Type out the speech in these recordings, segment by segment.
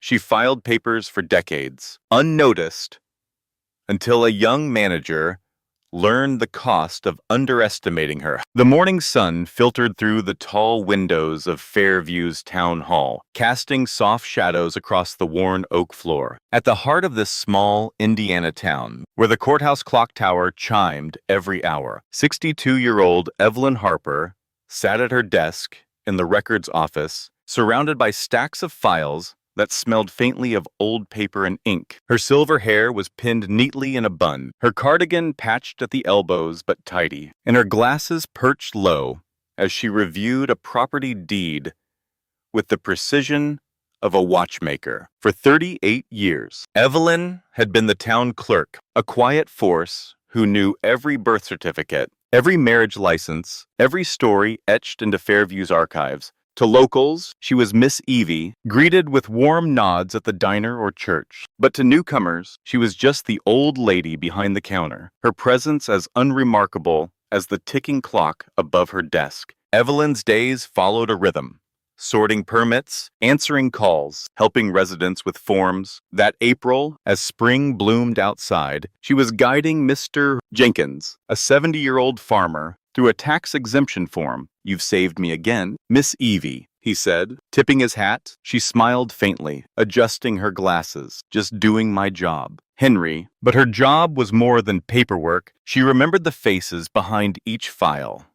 She filed papers for decades, unnoticed, until a young manager learned the cost of underestimating her. The morning sun filtered through the tall windows of Fairview's town hall, casting soft shadows across the worn oak floor. At the heart of this small Indiana town, where the courthouse clock tower chimed every hour, 62-year-old Evelyn Harper sat at her desk in the records office, surrounded by stacks of files that smelled faintly of old paper and ink. Her silver hair was pinned neatly in a bun, her cardigan patched at the elbows but tidy, and her glasses perched low as she reviewed a property deed with the precision of a watchmaker. For 38 years, Evelyn had been the town clerk, a quiet force who knew every birth certificate, every marriage license, every story etched into Fairview's archives. To locals, she was Miss Evie, greeted with warm nods at the diner or church. But to newcomers, she was just the old lady behind the counter, her presence as unremarkable as the ticking clock above her desk. Evelyn's days followed a rhythm, sorting permits, answering calls, helping residents with forms. That April, as spring bloomed outside, she was guiding Mr. Jenkins, a 70-year-old farmer, through a tax exemption form. "You've saved me again, Miss Evie," he said, tipping his hat. She smiled faintly, adjusting her glasses. "Just doing my job, Henry." But her job was more than paperwork. She remembered the faces behind each file.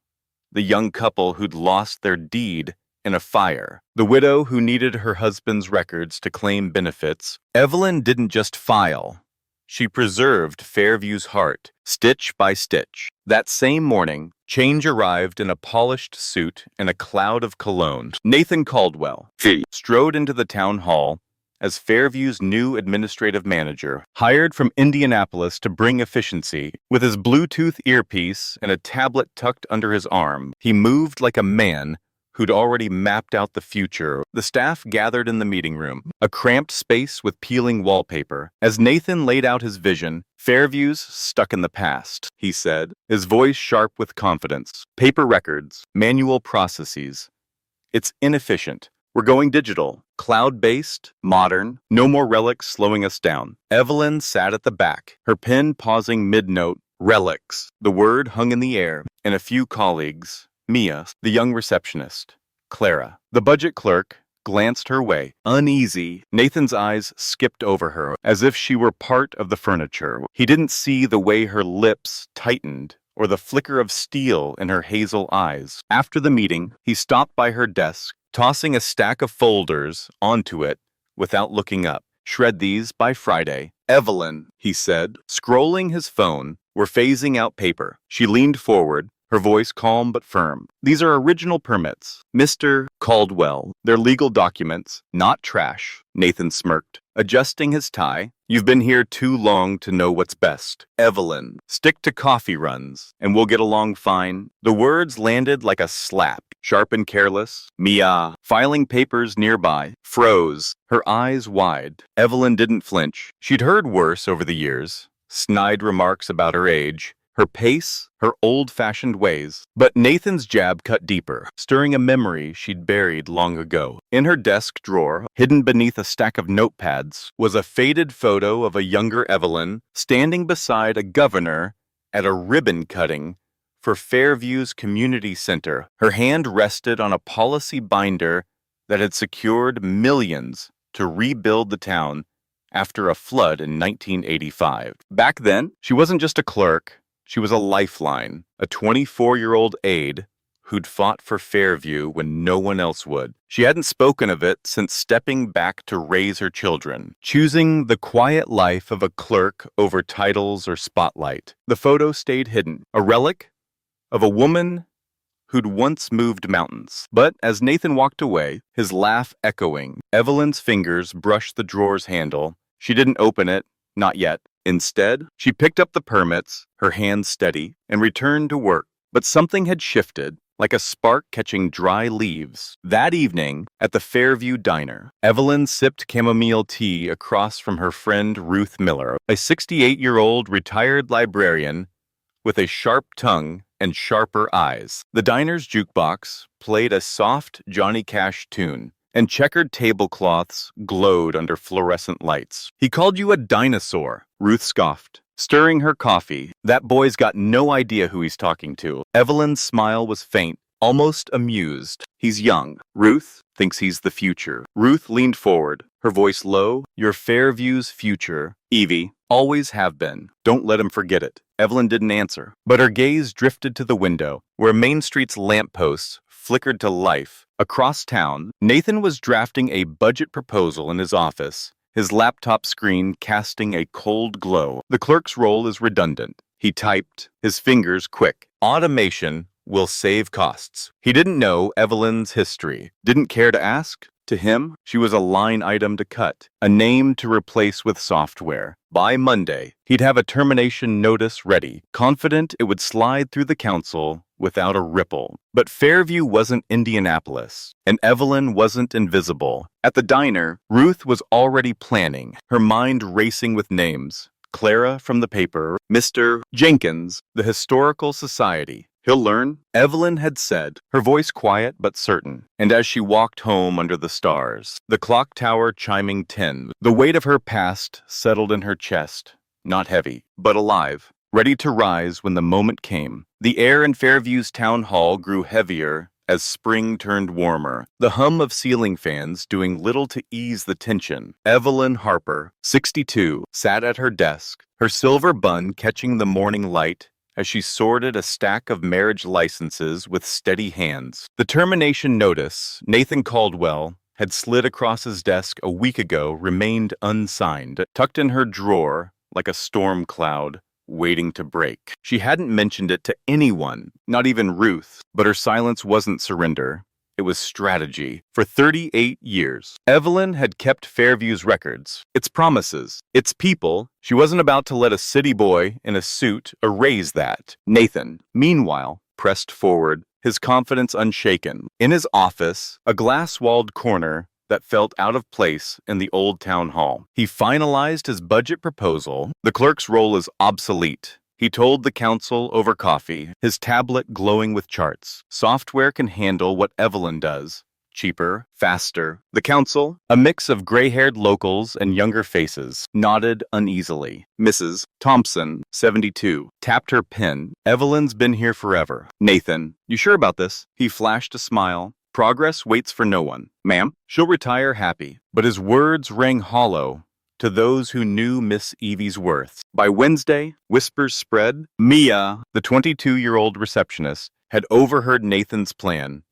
The young couple who'd lost their deed in a fire. The widow who needed her husband's records to claim benefits. Evelyn didn't just file. She preserved Fairview's heart, stitch by stitch. That same morning, change arrived in a polished suit and a cloud of cologne. Nathan Caldwell strode into the town hall as Fairview's new administrative manager, hired from Indianapolis to bring efficiency. With his Bluetooth earpiece and a tablet tucked under his arm, he moved like a man who'd already mapped out the future. The staff gathered in the meeting room, a cramped space with peeling wallpaper. As Nathan laid out his vision, "Fairview's stuck in the past," he said, his voice sharp with confidence. "Paper records, manual processes. It's inefficient. We're going digital, cloud-based, modern, no more relics slowing us down." Evelyn sat at the back, her pen pausing mid-note. Relics. The word hung in the air, and a few colleagues, Mia, the young receptionist, Clara, the budget clerk, glanced her way. Uneasy, Nathan's eyes skipped over her, as if she were part of the furniture. He didn't see the way her lips tightened, or the flicker of steel in her hazel eyes. After the meeting, he stopped by her desk, tossing a stack of folders onto it without looking up. "Shred these by Friday." "Evelyn," he said, scrolling his phone, "we're phasing out paper." She leaned forward, her voice calm but firm. "These are original permits, Mr. Caldwell. They're legal documents, not trash." Nathan smirked, adjusting his tie. "You've been here too long to know what's best. Evelyn, stick to coffee runs, and we'll get along fine." The words landed like a slap, sharp and careless. Mia, filing papers nearby, froze, her eyes wide. Evelyn didn't flinch. She'd heard worse over the years. Snide remarks about her age, her pace, her old-fashioned ways. But Nathan's jab cut deeper, stirring a memory she'd buried long ago. In her desk drawer, hidden beneath a stack of notepads, was a faded photo of a younger Evelyn standing beside a governor at a ribbon cutting for Fairview's community center. Her hand rested on a policy binder that had secured millions to rebuild the town after a flood in 1985. Back then, she wasn't just a clerk. She was a lifeline, a 24-year-old aide who'd fought for Fairview when no one else would. She hadn't spoken of it since stepping back to raise her children, choosing the quiet life of a clerk over titles or spotlight. The photo stayed hidden, a relic of a woman who'd once moved mountains. But as Nathan walked away, his laugh echoing, Evelyn's fingers brushed the drawer's handle. She didn't open it, not yet. Instead, she picked up the permits, her hands steady, and returned to work. But something had shifted, like a spark catching dry leaves. That evening, at the Fairview diner, Evelyn sipped chamomile tea across from her friend Ruth Miller, a 68-year-old retired librarian with a sharp tongue and sharper eyes. The diner's jukebox played a soft Johnny Cash tune, and checkered tablecloths glowed under fluorescent lights. He called you a dinosaur, Ruth scoffed, stirring her coffee. That boy's got no idea who he's talking to. Evelyn's smile was faint, almost amused. He's young. Ruth thinks he's the future. Ruth leaned forward, her voice low. You're Fairview's future, Evie. Always have been. Don't let him forget it. Evelyn didn't answer, but her gaze drifted to the window, where Main Street's lampposts flickered to life. Across town, Nathan was drafting a budget proposal in his office, his laptop screen casting a cold glow. The clerk's role is redundant. He typed, his fingers quick. Automation will save costs. He didn't know Evelyn's history, didn't care to ask. To him, she was a line item to cut, a name to replace with software. By Monday, he'd have a termination notice ready, confident it would slide through the council without a ripple. But Fairview wasn't Indianapolis, and Evelyn wasn't invisible. At the diner, Ruth was already planning, her mind racing with names. Clara from the paper, Mr. Jenkins, the Historical Society. He'll learn, Evelyn had said, her voice quiet but certain. And as she walked home under the stars, the clock tower chiming 10, the weight of her past settled in her chest, not heavy, but alive, ready to rise when the moment came. The air in Fairview's town hall grew heavier as spring turned warmer, the hum of ceiling fans doing little to ease the tension. Evelyn Harper, 62, sat at her desk, her silver bun catching the morning light as she sorted a stack of marriage licenses with steady hands. The termination notice Nathan Caldwell had slid across his desk a week ago remained unsigned, tucked in her drawer like a storm cloud waiting to break. She hadn't mentioned it to anyone, not even Ruth, but her silence wasn't surrender. It was strategy. For 38 years, Evelyn had kept Fairview's records, its promises, its people. She wasn't about to let a city boy in a suit erase that. Nathan, meanwhile, pressed forward, his confidence unshaken. In his office, a glass-walled corner that felt out of place in the old town hall. He finalized his budget proposal. The clerk's role is obsolete. He told the council over coffee, his tablet glowing with charts. Software can handle what Evelyn does. Cheaper, faster. The council, a mix of gray-haired locals and younger faces, nodded uneasily. Mrs. Thompson, 72, tapped her pen. Evelyn's been here forever. Nathan, you sure about this? He flashed a smile. Progress waits for no one. Ma'am, she'll retire happy. But his words rang hollow to those who knew Miss Evie's worth. By Wednesday, whispers spread. Mia, the 22-year-old receptionist, had overheard Nathan's plan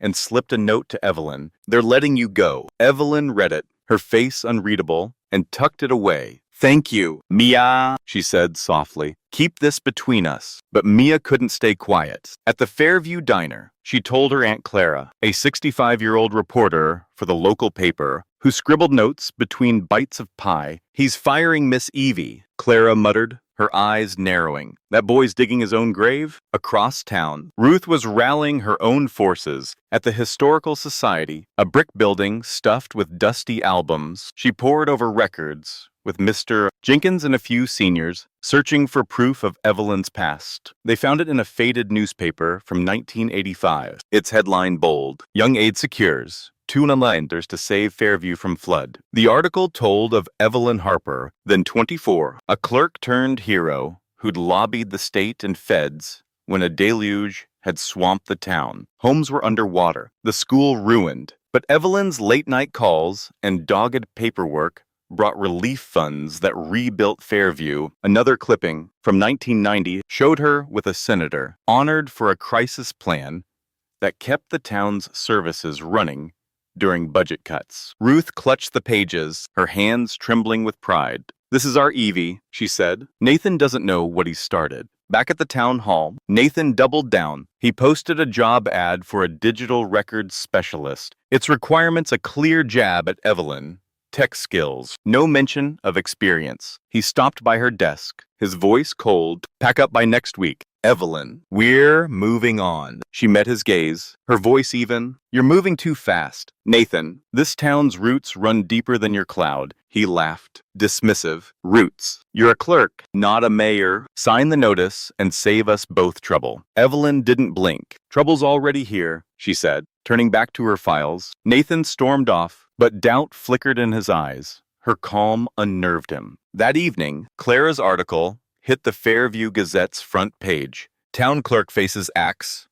and slipped a note to Evelyn. They're letting you go. Evelyn read it, her face unreadable, and tucked it away. Thank you, Mia, she said softly. Keep this between us. But Mia couldn't stay quiet. At the Fairview diner, she told her Aunt Clara, a 65-year-old reporter for the local paper, who scribbled notes between bites of pie. He's firing Miss Evie, Clara muttered, her eyes narrowing. That boy's digging his own grave? Across town, Ruth was rallying her own forces. At the Historical Society, a brick building stuffed with dusty albums, she pored over records with Mr. Jenkins and a few seniors, searching for proof of Evelyn's past. They found it in a faded newspaper from 1985. Its headline bold, Young Aid Secures Tuna Lenders to Save Fairview from Flood. The article told of Evelyn Harper, then 24, a clerk turned hero who'd lobbied the state and feds when a deluge had swamped the town. Homes were underwater, the school ruined. But Evelyn's late-night calls and dogged paperwork brought relief funds that rebuilt Fairview. Another clipping from 1990 showed her with a senator, honored for a crisis plan that kept the town's services running during budget cuts. Ruth clutched the pages, her hands trembling with pride. This is our Evie, she said. Nathan doesn't know what he started. Back at the town hall, Nathan doubled down. He posted a job ad for a digital records specialist. Its requirements a clear jab at Evelyn. Tech skills, no mention of experience. He stopped by her desk, his voice cold. Pack up by next week. Evelyn, we're moving on. She met his gaze, her voice even. You're moving too fast. Nathan, this town's roots run deeper than your cloud. He laughed, dismissive. Roots. You're a clerk, not a mayor. Sign the notice and save us both trouble. Evelyn didn't blink. Trouble's already here, she said. Turning back to her files, Nathan stormed off, but doubt flickered in his eyes. Her calm unnerved him. That evening, Clara's article hit the Fairview Gazette's front page. Town clerk faces axe,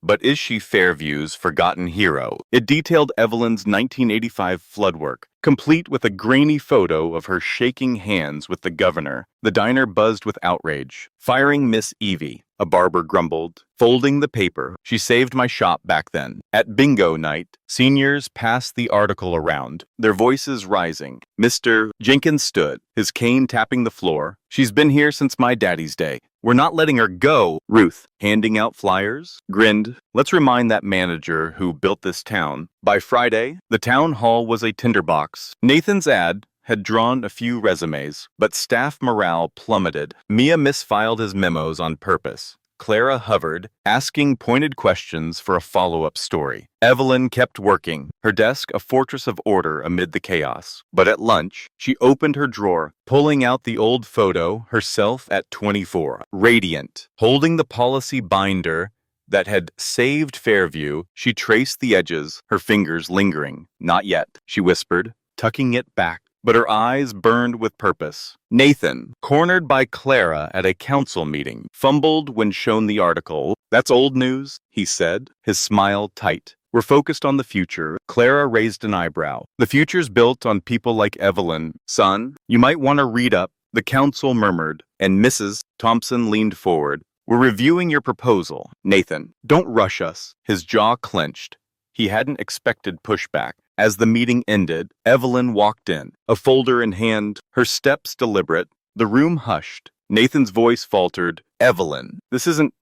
but is she Fairview's forgotten hero? It detailed Evelyn's 1985 flood work, complete with a grainy photo of her shaking hands with the governor. The diner buzzed with outrage. Firing Miss Evie, a barber grumbled. Folding the paper, she saved my shop back then. At bingo night, seniors passed the article around, their voices rising. Mr. Jenkins stood, his cane tapping the floor. She's been here since my daddy's day. We're not letting her go. Ruth, handing out flyers, grinned. Let's remind that manager who built this town. By Friday, the town hall was a tinderbox. Nathan's ad had drawn a few resumes, but staff morale plummeted. Mia misfiled his memos on purpose. Clara hovered, asking pointed questions for a follow-up story. Evelyn kept working, her desk a fortress of order amid the chaos. But at lunch, she opened her drawer, pulling out the old photo, herself at 24, radiant. Holding the policy binder that had saved Fairview, she traced the edges, her fingers lingering. Not yet, she whispered, tucking it back. But her eyes burned with purpose. Nathan, cornered by Clara at a council meeting, fumbled when shown the article. That's old news, he said, his smile tight. We're focused on the future. Clara raised an eyebrow. The future's built on people like Evelyn. Son, you might want to read up, the council murmured, and Mrs. Thompson leaned forward. We're reviewing your proposal. Nathan, don't rush us. His jaw clenched. He hadn't expected pushback. As the meeting ended, Evelyn walked in, a folder in hand, her steps deliberate. The room hushed. Nathan's voice faltered. Evelyn, this isn't...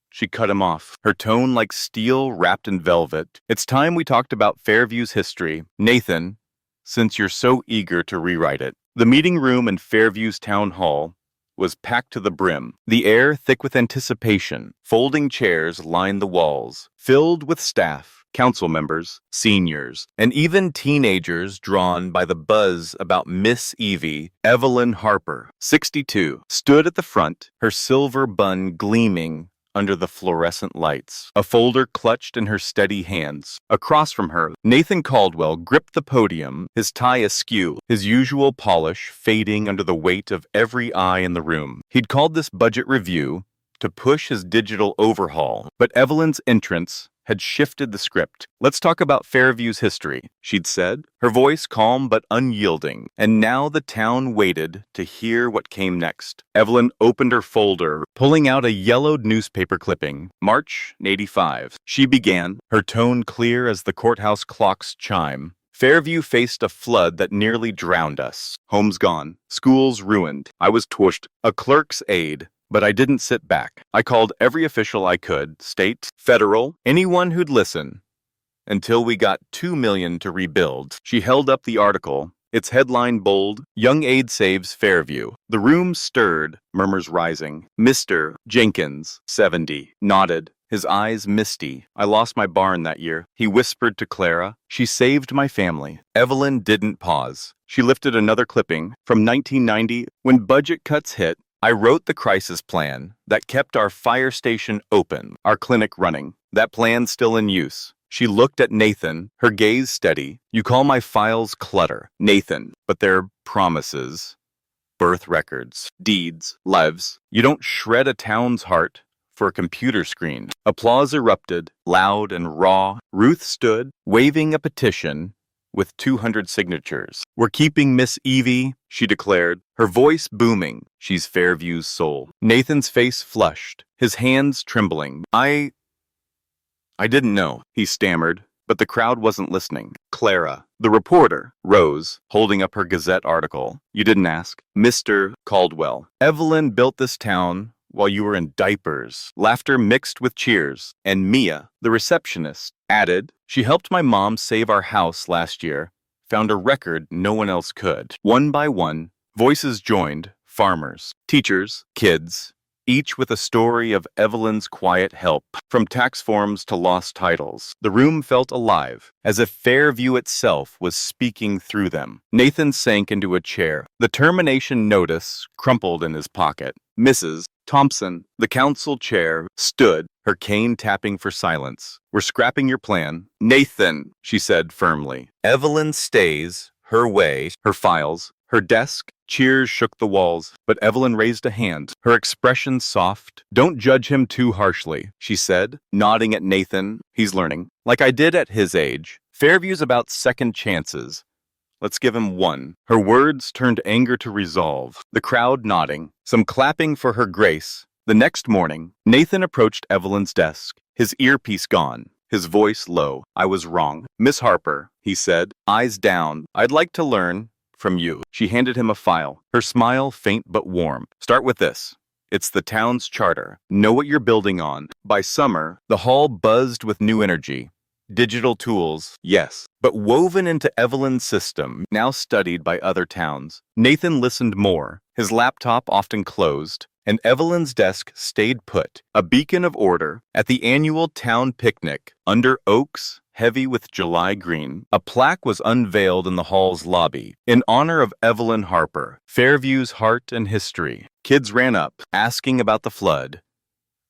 She cut him off, her tone like steel wrapped in velvet. It's time we talked about Fairview's history. Nathan, since you're so eager to rewrite it. The meeting room in Fairview's town hall was packed to the brim, the air thick with anticipation. Folding chairs lined the walls, filled with staff, council members, seniors, and even teenagers drawn by the buzz about Miss Evie. Evelyn Harper, 62, stood at the front, her silver bun gleaming under the fluorescent lights, a folder clutched in her steady hands. Across from her, Nathan Caldwell gripped the podium, his tie askew, his usual polish fading under the weight of every eye in the room. He'd called this budget review to push his digital overhaul, but Evelyn's entrance had shifted the script. Let's talk about Fairview's history, she'd said, her voice calm but unyielding. And now the town waited to hear what came next. Evelyn opened her folder, pulling out a yellowed newspaper clipping. March 85. She began, her tone clear as the courthouse clock's chime. Fairview faced a flood that nearly drowned us. Homes gone, schools ruined. I was twushed, a clerk's aide. But I didn't sit back. I called every official I could, state, federal, anyone who'd listen, until we got $2 million to rebuild. She held up the article, its headline bold, Young Aide Saves Fairview. The room stirred, murmurs rising. Mr. Jenkins, 70, nodded, his eyes misty. I lost my barn that year. He whispered to Clara, she saved my family. Evelyn didn't pause. She lifted another clipping from 1990, when budget cuts hit. I wrote the crisis plan that kept our fire station open, our clinic running. That plan's still in use. She looked at Nathan, her gaze steady. You call my files clutter, Nathan, but they're promises, birth records, deeds, lives. You don't shred a town's heart for a computer screen. Applause erupted, loud and raw. Ruth stood, waving a petition with 200 signatures. We're keeping Miss Evie, she declared, her voice booming. She's Fairview's soul. Nathan's face flushed, his hands trembling. I didn't know, he stammered, but the crowd wasn't listening. Clara, the reporter, rose, holding up her Gazette article. You didn't ask. Mr. Caldwell, Evelyn built this town while you were in diapers. Laughter mixed with cheers. And Mia, the receptionist, added, she helped my mom save our house last year, found a record no one else could. One by one, voices joined, farmers, teachers, kids, each with a story of Evelyn's quiet help. From tax forms to lost titles, the room felt alive, as if Fairview itself was speaking through them. Nathan sank into a chair, the termination notice crumpled in his pocket. Mrs. Thompson, the council chair, stood, her cane tapping for silence. We're scrapping your plan. Nathan, she said firmly. Evelyn stays, her way, her files, her desk. Cheers shook the walls, but Evelyn raised a hand, her expression soft. Don't judge him too harshly, she said, nodding at Nathan. He's learning. Like I did at his age. Fairview's about second chances. Let's give him one. Her words turned anger to resolve, the crowd nodding, some clapping for her grace. The next morning, Nathan approached Evelyn's desk, his earpiece gone, his voice low. I was wrong. Miss Harper, he said, eyes down. I'd like to learn from you. She handed him a file, her smile faint but warm. Start with this. It's the town's charter. Know what you're building on. By summer, the hall buzzed with new energy. Digital tools, yes, but woven into Evelyn's system, now studied by other towns. Nathan listened more, his laptop often closed, and Evelyn's desk stayed put, a beacon of order. At the annual town picnic, under oaks, heavy with July green, a plaque was unveiled in the hall's lobby, in honor of Evelyn Harper, Fairview's heart and history. Kids ran up, asking about the flood.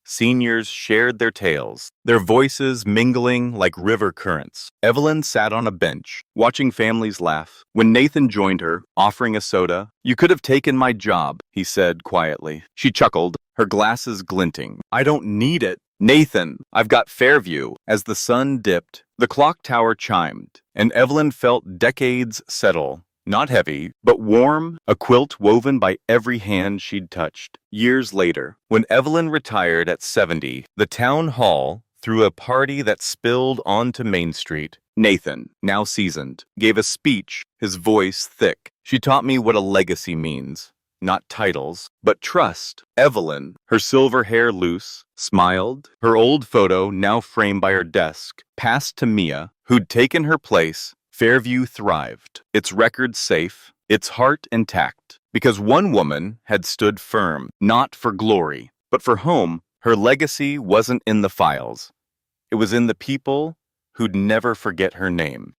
Seniors shared their tales, their voices mingling like river currents. Evelyn sat on a bench, watching families laugh. When Nathan joined her, offering a soda, "You could have taken my job," he said quietly. She chuckled, her glasses glinting. "I don't need it. Nathan, I've got Fairview." As the sun dipped, the clock tower chimed, and Evelyn felt decades settle. Not heavy, but warm, a quilt woven by every hand she'd touched. Years later, when Evelyn retired at 70, the town hall threw a party that spilled onto Main Street. Nathan, now seasoned, gave a speech, his voice thick. She taught me what a legacy means. Not titles, but trust. Evelyn, her silver hair loose, smiled. Her old photo, now framed by her desk, passed to Mia, who'd taken her place. Fairview thrived, its record safe, its heart intact, because one woman had stood firm, not for glory, but for home. Her legacy wasn't in the files. It was in the people who'd never forget her name.